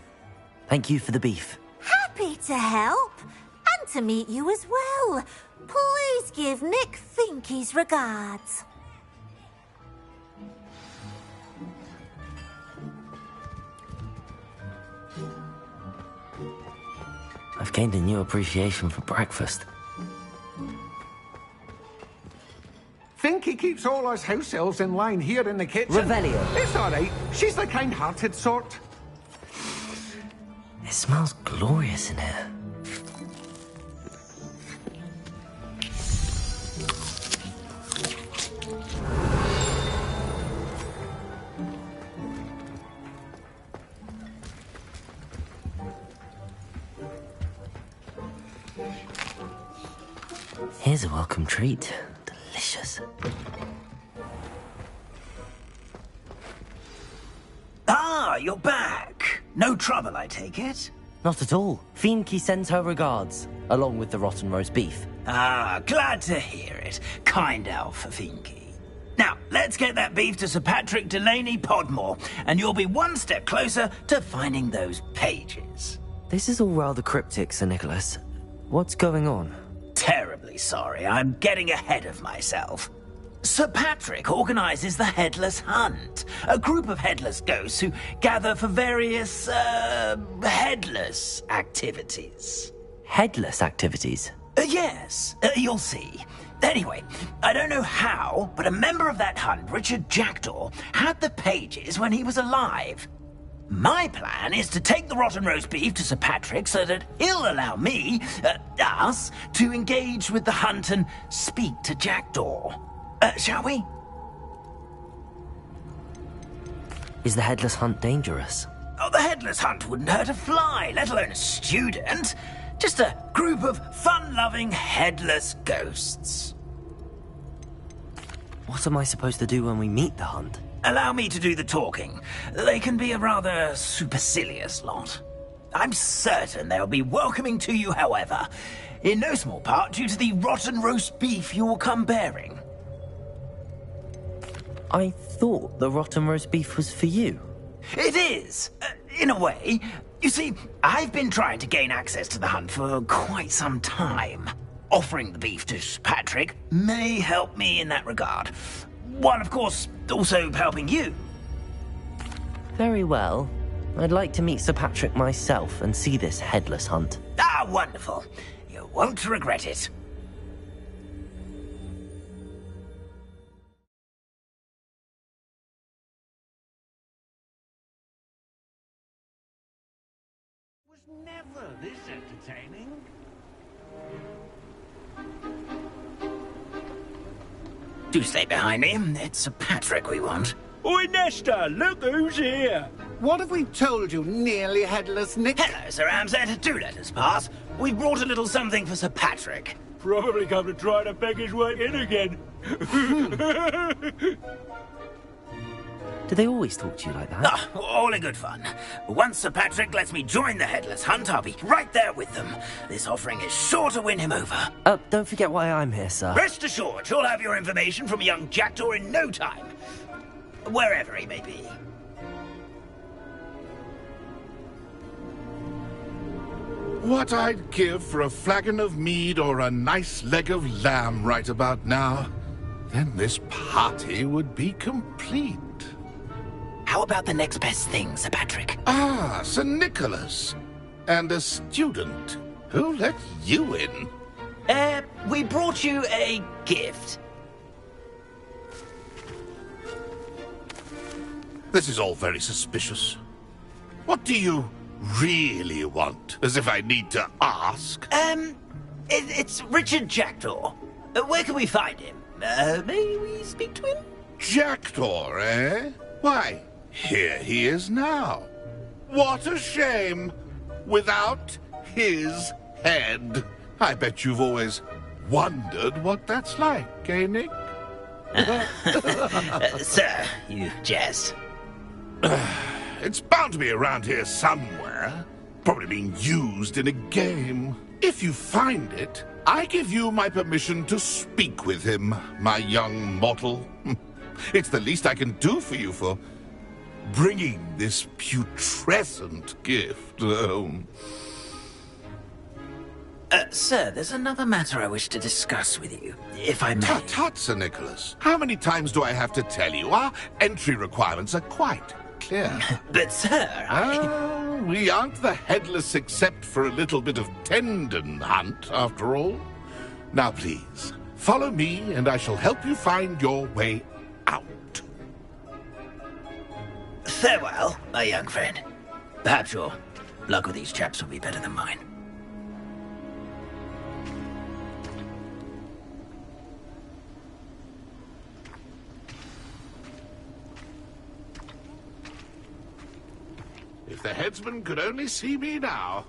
Thank you for the beef. Happy to help, and to meet you as well. Please give Nick Finky's regards. I've gained a new appreciation for breakfast. Finky keeps all us house elves in line here in the kitchen. Revelio. It's all right. She's the kind-hearted sort. It smells glorious in here. Here's a welcome treat. Delicious. you're back. No trouble, I take it? Not at all. Fienke sends her regards, along with the rotten roast beef. Ah, glad to hear it. Kind elf for Fienke. Now, let's get that beef to Sir Patrick Delaney Podmore, and you'll be one step closer to finding those pages. This is all rather cryptic, Sir Nicholas. What's going on? Terribly sorry, I'm getting ahead of myself. Sir Patrick organises the Headless Hunt, a group of headless ghosts who gather for various, headless activities. Headless activities? Yes, you'll see. Anyway, I don't know how, but a member of that hunt, Richard Jackdaw, had the pages when he was alive. My plan is to take the rotten roast beef to Sir Patrick so that he'll allow me, us, to engage with the hunt and speak to Jackdaw. Shall we? Is the Headless Hunt dangerous? Oh, the Headless Hunt wouldn't hurt a fly, let alone a student. Just a group of fun-loving headless ghosts. What am I supposed to do when we meet the hunt? Allow me to do the talking. They can be a rather supercilious lot. I'm certain they'll be welcoming to you, however, in no small part due to the rotten roast beef you will come bearing. I thought the rotten roast beef was for you. It is, in a way. You see, I've been trying to gain access to the hunt for quite some time. Offering the beef to Patrick may help me in that regard. While, of course, also helping you. Very well. I'd like to meet Sir Patrick myself and see this headless hunt. Ah, wonderful. You won't regret it. Never this entertaining. Do stay behind me. It's Sir Patrick we want. Oi, Nesta, look who's here. What have we told you, nearly headless Nick? Hello, Sir Ramsed. Do let us pass. We brought a little something for Sir Patrick. Probably come to try to beg his way in again. Do they always talk to you like that? Ah, all in good fun. Once Sir Patrick lets me join the Headless Hunt, I'll be right there with them. This offering is sure to win him over. Don't forget why I'm here, sir. Rest assured, you'll have your information from a young Jackdaw in no time. Wherever he may be. What I'd give for a flagon of mead or a nice leg of lamb right about now. Then this party would be complete. How about the next best thing, Sir Patrick? Ah, Sir Nicholas. And a student. Who let you in? We brought you a gift. This is all very suspicious. What do you really want? As if I need to ask. It's Richard Jackdaw. Where can we find him? May we speak to him? Jackdaw, eh? Why, here he is now. What a shame. Without his head. I bet you've always wondered what that's like, eh, Nick? Sir, you jest. It's bound to be around here somewhere. Probably being used in a game. If you find it, I give you my permission to speak with him, my young mortal. It's the least I can do for you for bringing this putrescent gift home. Sir, there's another matter I wish to discuss with you, if I may. Tut, Sir Nicholas. How many times do I have to tell you? Our entry requirements are quite clear. But, sir, we aren't the headless except for a little bit of tendon hunt, after all. Now, please, follow me, and I shall help you find your way out. Farewell, my young friend. Perhaps your luck with these chaps will be better than mine. If the headsman could only see me now.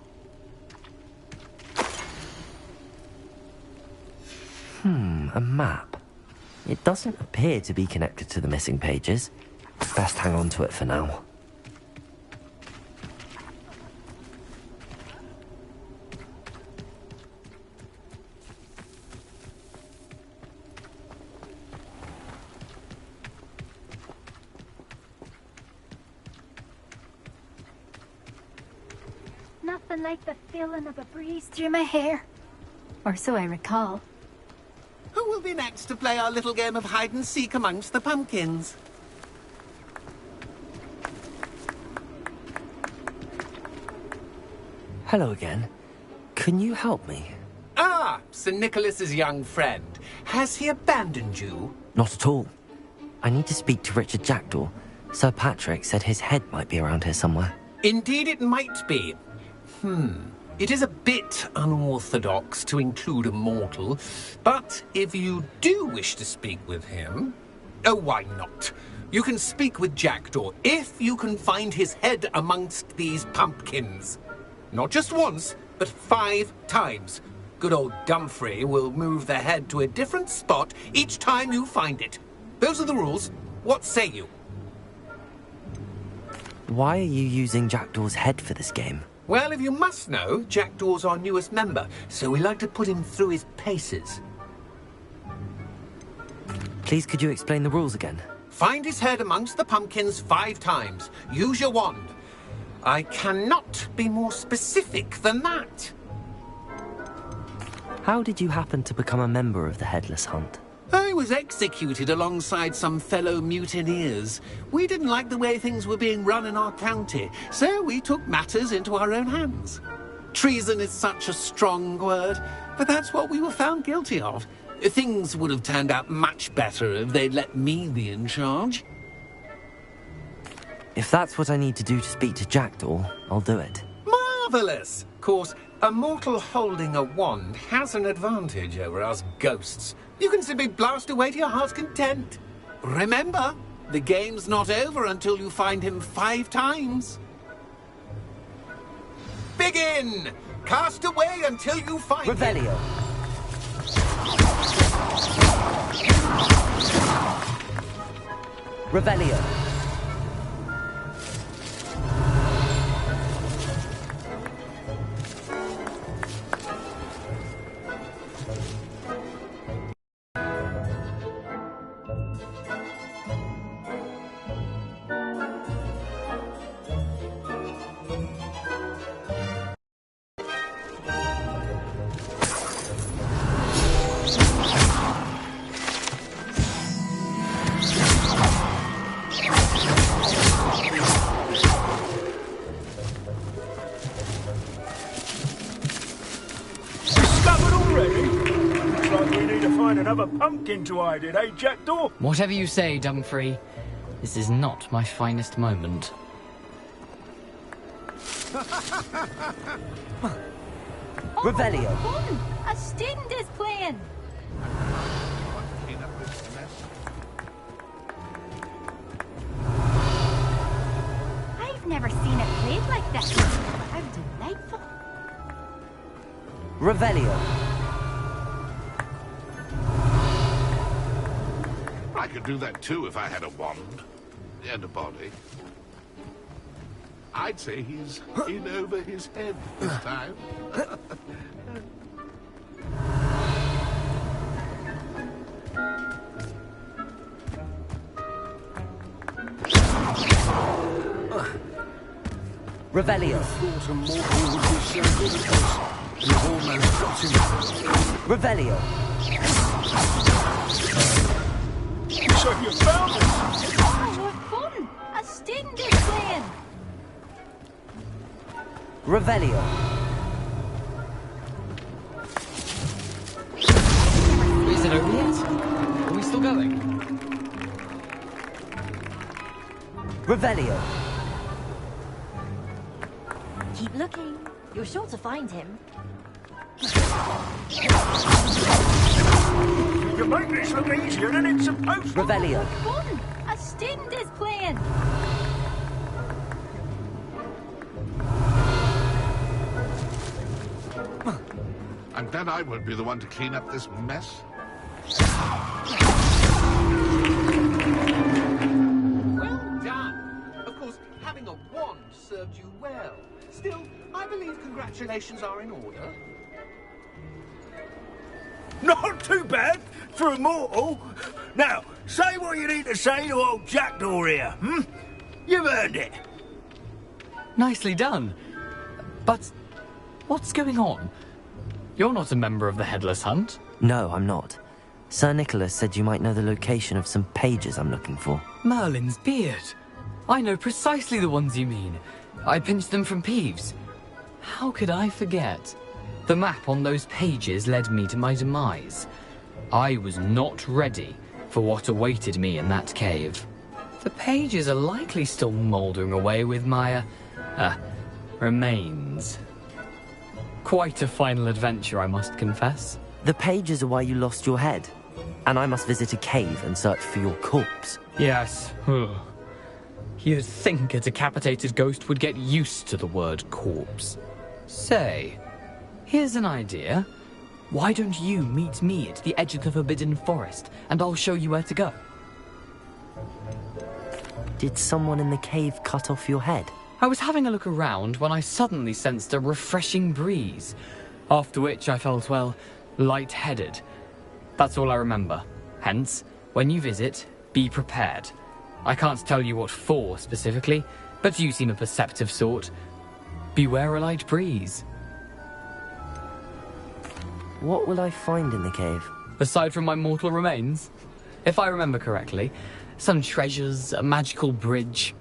A map. It doesn't appear to be connected to the missing pages. Best hang on to it for now. even like the feeling of a breeze through my hair. Or so I recall. Who will be next to play our little game of hide-and-seek amongst the pumpkins? Hello again. Can you help me? Ah, Sir Nicholas's young friend. Has he abandoned you? Not at all. I need to speak to Richard Jackdaw. Sir Patrick said his head might be around here somewhere. Indeed it might be. It is a bit unorthodox to include a mortal, but if you do wish to speak with him... Oh, why not? You can speak with Jackdaw if you can find his head amongst these pumpkins. Not just once, but 5 times. Good old Dumfrey will move the head to a different spot each time you find it. Those are the rules. What say you? Why are you using Jackdaw's head for this game? Well, if you must know, Jackdaw's our newest member, so we like to put him through his paces. Please, could you explain the rules again? Find his head amongst the pumpkins 5 times. Use your wand. I cannot be more specific than that. How did you happen to become a member of the Headless Hunt? I was executed alongside some fellow mutineers. We didn't like the way things were being run in our county, so we took matters into our own hands. Treason is such a strong word, but that's what we were found guilty of. Things would have turned out much better if they'd let me be in charge. If that's what I need to do to speak to Jackdaw, I'll do it. Marvellous! Of course, a mortal holding a wand has an advantage over us ghosts. You can simply blast away to your heart's content. Remember, the game's not over until you find him 5 times. Begin! Cast away until you find Revelio. Revelio. Another pumpkin to hide in, eh, Jackdaw? Whatever you say, Dumfrey. This is not my finest moment. Revelio. Fun! A student is playing! I've never seen it played like this. How delightful. Revelio. I could do that too if I had a wand and a body. I'd say he's in over his head this time. Revelio. Thought a mortal would be so good at this. You've almost got him. Revelio. So you found it! Oh, what fun! A student is playing! Revelio. Is it over yet? Are we still going? Revelio. Keep looking. You're sure to find him. You make this look easier than it's supposed to. Revelio. Fun! A student is playing! I'm glad I won't be the one to clean up this mess. Well done! Of course, having a wand served you well. Still, I believe congratulations are in order. Not too bad for a mortal. Now, say what you need to say to old Jackdaw here, You've earned it. Nicely done. But What's going on? You're not a member of the Headless Hunt. No, I'm not. Sir Nicholas said you might know the location of some pages I'm looking for. Merlin's beard. I know precisely the ones you mean. I pinched them from Peeves. How could I forget? The map on those pages led me to my demise. I was not ready for what awaited me in that cave. The pages are likely still mouldering away with my, remains. Quite a final adventure, I must confess. The pages are why you lost your head, and I must visit a cave and search for your corpse. Yes. You'd think a decapitated ghost would get used to the word corpse. Say, here's an idea. Why don't you meet me at the edge of the Forbidden Forest, and I'll show you where to go? Did someone in the cave cut off your head? I was having a look around when I suddenly sensed a refreshing breeze, after which I felt, well, lightheaded. That's all I remember. Hence, when you visit, be prepared. I can't tell you what for specifically, but you seem a perceptive sort. Beware a light breeze. What will I find in the cave? Aside from my mortal remains? If I remember correctly, some treasures, a magical bridge.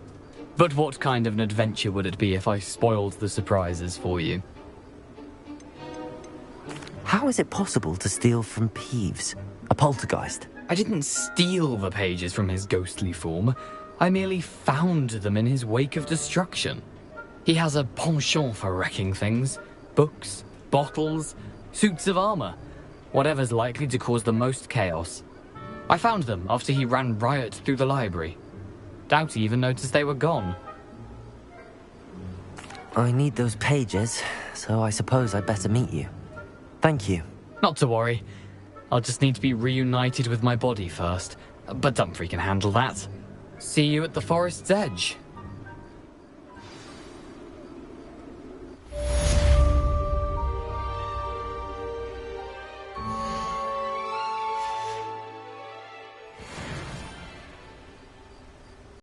But what kind of an adventure would it be if I spoiled the surprises for you? How is it possible to steal from Peeves, a poltergeist? I didn't steal the pages from his ghostly form. I merely found them in his wake of destruction. He has a penchant for wrecking things. Books, bottles, suits of armor. Whatever's likely to cause the most chaos. I found them after he ran riot through the library. Doubt he even noticed they were gone. I need those pages, so I suppose I'd better meet you. Thank you. Not to worry. I'll just need to be reunited with my body first. But Dumfries can handle that. See you at the forest's edge.